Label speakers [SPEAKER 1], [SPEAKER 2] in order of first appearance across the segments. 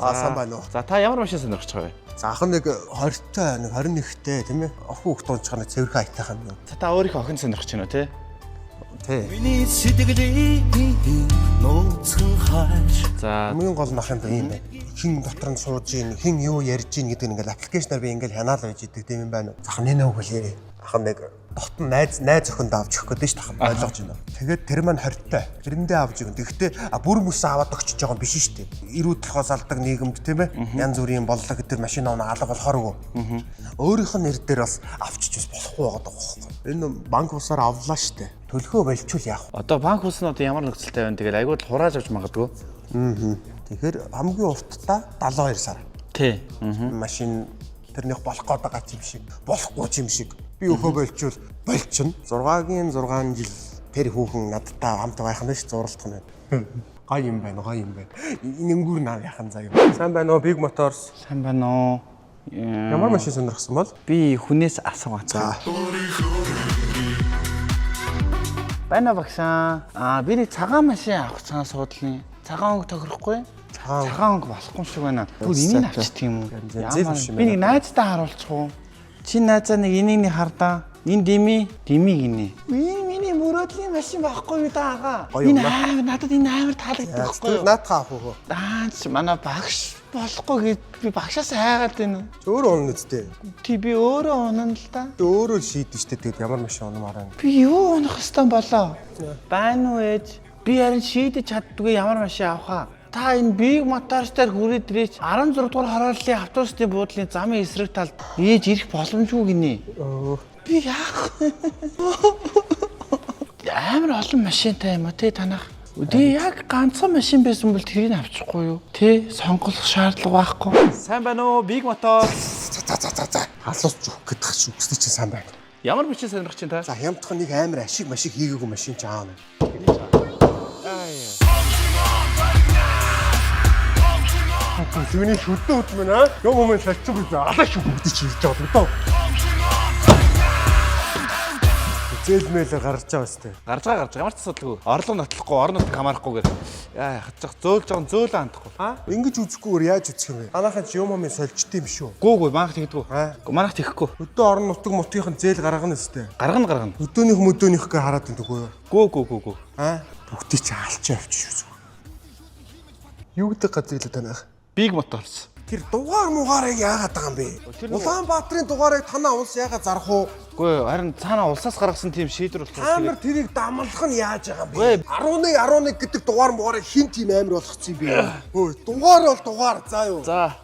[SPEAKER 1] Сайн байна уу?
[SPEAKER 2] За та ямар машин сонирхож байгаа вэ?
[SPEAKER 1] За ах нэг 20-тай нэг 21-тэй тийм ээ. Охин хөлт унцгана цэвэрхэн айтайхан юм.
[SPEAKER 2] За та өөрийнхөө охин сонирхож байна уу те?
[SPEAKER 1] Тий.
[SPEAKER 3] Миний сэтгэлийн нууцхан хайш.
[SPEAKER 2] За
[SPEAKER 1] Хамгийн гол нь ах юм ба юм байна. Хин дотор нь сууж ийн, хин юу ярьж ийн гэдэг ингээл аппликейшнаар би ингээл ханаал байж идэг тийм юм байна. Зах нэнэ үгүй ярэ. Ах нэг дотн найз охинд авч өгөх гэдэг шүү дээ. Ойлгож байна. Тэгээд тэр маань 20-тай. Тэрэндээ авч өгөн. Тэгэхдээ бүр хүмүүс аваад өгч байгаа юм биш шүү дээ. Ирүүд толгоос алдаг нийгэмд тийм ээ. Янз бүрийн боллог гэдэг машин авна алга болохоор үгүй. Өөрийнх нь нэр дээр бас авчиж бас болохгүй байгаа байхгүй. Энэ банк усаар авлаа шүү дээ. Төлхөө болчвол яах вэ?
[SPEAKER 2] одоо банк хүс нь одоо ямар нөхцөлтэй байна? Тэгэл айгууд хурааж авч магадгүй.
[SPEAKER 1] Тэгэхээр хамгийн урттаа 72 сар.
[SPEAKER 2] Тий.
[SPEAKER 1] Машин тэрнийх болох гээд байгаа юм шиг, болохгүй юм шиг. Би өхөө болчвол болчихно. 6-гийн 6 жил тэр хүүхэн надтай хамт байх нь ш зуралдах нь байна. Гай юм байна, гай юм байна. Нэнгүүр нав яхан заяа. Сайн байна уу, Big Motors?
[SPEAKER 2] Сайн байна уу?
[SPEAKER 1] Ямар машин сонирхсан бол?
[SPEAKER 2] Би хүнээс асуугаа.
[SPEAKER 1] За.
[SPEAKER 2] Байна багшаа. Би нэг цагаан машин авах цагаан суудлын. Цагаан өнгө тохирохгүй. Цагаан өнгө болохгүй шиг байна. Бүр энийг авчдаг юм уу? Би нэг найзтай харуулчих уу? Чи найзаа нэг энийг хардаа. Энэ дими гинэ. Миний мөрөөдлийн машин байхгүй юу даа. Энэ аав надад энэ амар таалагддаг байхгүй юу?
[SPEAKER 1] Наатах авах уу?
[SPEAKER 2] Даач манай багш болохгүй гэд би багшаас хайгаад байна.
[SPEAKER 1] Өөрөө унна үстэй.
[SPEAKER 2] Тий би өөрөө унана л да.
[SPEAKER 1] Өөрөө шийдэн штэ тэгээд ямар машин унамаараа.
[SPEAKER 2] Би юу унах хэвээр болоо? Байна уу ээж? Би харин шийдэж чаддгүй ямар машин авахаа. Та энэ Big Motors дээр хүрээд ирээч 16 дугаар хорооллын автобусны буудлын замын эсрэг талд ээж ирэх боломжгүй гинэ. Би яах вэ? Амар олон машинтай юм а те танах. Үгүй яг ганцхан машин байсан бол тэрийг авчихгүй юу? Тэ сонгох шаардлага байхгүй. Сайн байна уу Big Motors?
[SPEAKER 1] За. Халууч өгөх гэдэг ч үгсний чинь сайн байна.
[SPEAKER 2] Ямар машин сонирхож чинь та?
[SPEAKER 1] За хямдхан нэг амар ашиг машиг хийгээгүй машин ч аавна. Түүний шүдэн хөдмөн аа. Юм юм салцсан би алаа шүү бүгдийг хийж байгаа доо. Зээлмэлээр гарч байгаа сте.
[SPEAKER 2] Гарч байгаа ямар ч асуудалгүй. Орлого нотлохгүй, орон нутаг хамаарахгүйгээр хатчих зөөлж байгаа зөөлөө хандахгүй.
[SPEAKER 1] Ингэж үзэхгүйгээр яаж үзэх юм бэ? Манайхан ч юм юм сольжт юм шүү.
[SPEAKER 2] Гүүгүй манайх тэгдэггүй. Манайх тэгхгүй.
[SPEAKER 1] Өдөө орон нутаг мутгийнх нь зээл гаргана сте.
[SPEAKER 2] Гаргана.
[SPEAKER 1] Өдөөнийхөө хараад энэ төгөө.
[SPEAKER 2] Гүү.
[SPEAKER 1] Бүгдийг чи алчаа авчих шүү. Юу гэдэг газрыг л танах?
[SPEAKER 2] Big Motors.
[SPEAKER 1] Тэр дугаар муугаарыг яагаад байгаа юм бэ? Улаанбаатарын дугаарыг танаа улс яагаад зарах уу?
[SPEAKER 2] Үгүй харин цаана улсаас гаргасан тийм шийдвэр болохоор
[SPEAKER 1] Амар тэрийг дамлах нь яаж байгаа юм бэ? 11 гэдэг дугаар муугаарыг хин тийм амар болгоцсон юм бэ? Өө дугаар бол дугаар заа юу.
[SPEAKER 2] За.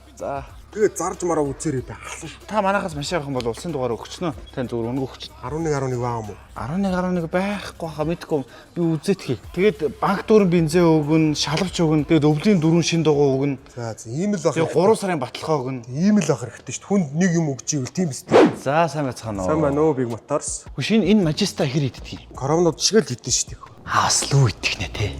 [SPEAKER 1] Тэгээд зарж мараа үзээрэй байх.
[SPEAKER 2] Та манайхаас машин авах юм бол улсын дугаар өгчнө. Тань зүгээр үнэг өгч.
[SPEAKER 1] 11 баа юм уу?
[SPEAKER 2] 11 байхгүй хаа мэдгүй би үзээтгэе. Тэгээд банк дүүрэн бензин өгнө, шалавч өгнө. Тэгээд өвлийн дөрвөн шин дугуй өгнө.
[SPEAKER 1] За ийм л баг.
[SPEAKER 2] Тэгээд 3 сарын баталгаа өгнө.
[SPEAKER 1] Ийм л баг хэрэгтэй шүү дээ. Хүнд нэг юм өгч ивэл тийм биз дээ.
[SPEAKER 2] За сайн байцгаана уу.
[SPEAKER 1] Сайн байна уу Big Motors?
[SPEAKER 2] Хөшин энэ Majesta хэр иддэг юм?
[SPEAKER 1] Коронавирус шиг л хэдэн шүү дээ.
[SPEAKER 2] Хаас лүү идэх нэ те.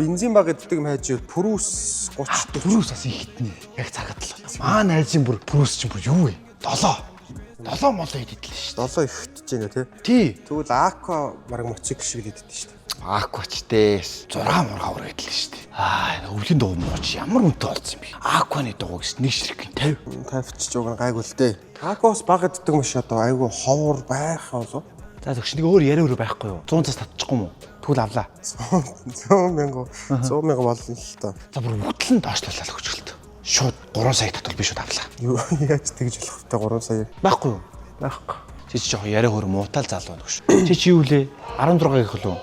[SPEAKER 1] Бензин баг гэддэг хайж Прус 30
[SPEAKER 2] Прус бас ихтнэ. Яг цагаад л. Маа найзын бүр Прус чинь бүр юу вэ? 7 молоо идэлээ шүү
[SPEAKER 1] 7 ихтэж байна тий.
[SPEAKER 2] Тий.
[SPEAKER 1] Тэгвэл Аква бараг моцик шиг л идэлээ шүү дээ.
[SPEAKER 2] Аквачтэй 6 мургаа ураг идэлээ шүү дээ. Өвлийн дуу мууч ямар үнэтэй болсон юм бэ? Акваны дуу гэж нэг ширхэг 50.
[SPEAKER 1] 50 ч жууг нь гайгүй л дээ. Аквас баг гэддэг машин одоо айгүй ховор байх болов.
[SPEAKER 2] За төгш нэг өөр яриа өрөө байхгүй юу? 100 цаас татчихгүй юм уу? Тэгвэл авлаа.
[SPEAKER 1] 100 мянга болно л та.
[SPEAKER 2] За бүр хөтлөн доошлуулаад өгч гэлт. Шууд 3 сая татвал би шууд авлаа.
[SPEAKER 1] Юу яаж тэгж болох вэ 3 сая?
[SPEAKER 2] Байхгүй юу?
[SPEAKER 1] Байхгүй.
[SPEAKER 2] Чи ч жоохон яриа хөрө муутаал залуу байна гэж. Чи юу лээ? 16 гэх лөө.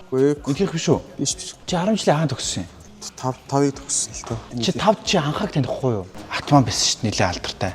[SPEAKER 1] Үгүй
[SPEAKER 2] их биш үү?
[SPEAKER 1] биш.
[SPEAKER 2] Чи 10 жилийн хаан төгссөн юм?
[SPEAKER 1] 5-ыг төгссөн л тоо.
[SPEAKER 2] Чи 5 чи анхааг танихгүй юу? Атман байсан шүү дээ нэлээ алдартай.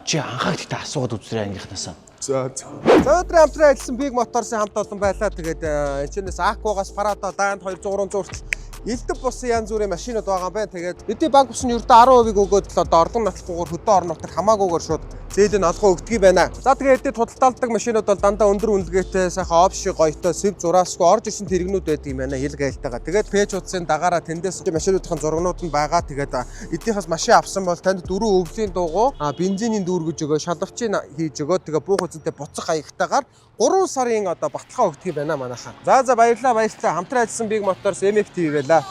[SPEAKER 2] Чи анхааг тэгтээ асуугаад үзрээ ангийнхнаас.
[SPEAKER 1] За өдрийн хамтран ажилласан Big Motors-ын хамт олон байлаа. Тэгээд энэчнээс Аквагаас Парадо даанд 200 300 хүртэл элдв бусын янз бүрийн машинууд байгаа юм байна. Тэгээд бидний банк ус нь ердөө 10% өгөөд л одоо орлого нотлохгүйгээр хөдөө орон нутаг хамаагүйгээр шууд зээлийн алгаа өгдөг байна. За тэгээд эдгээр худалдаалдаг машинууд бол дандаа өндөр үнэлгээтэй сайхан опши гоётой сэв зураасгүй орж ирсэн тэрэгнүүд байдаг юм байна. Хил гайлтайгаа. Тэгээд пэйж утсын дагаараа тэндээс машинуудын зургнууд нь байгаа. Тэгээд эднийхээс машин авсан бол танд 4 өвлийн дугуй бензиний дүүргэж өгөө, шалавчийн хийж өгөө. Тэгээд буух үзэнтэй буцах аягтайгаар 3 сарын одоо баталгаа өгдөг юм байна манайхаа. За баярлалаа. Хамтран ажилласан Big Motors MFT гэлээ.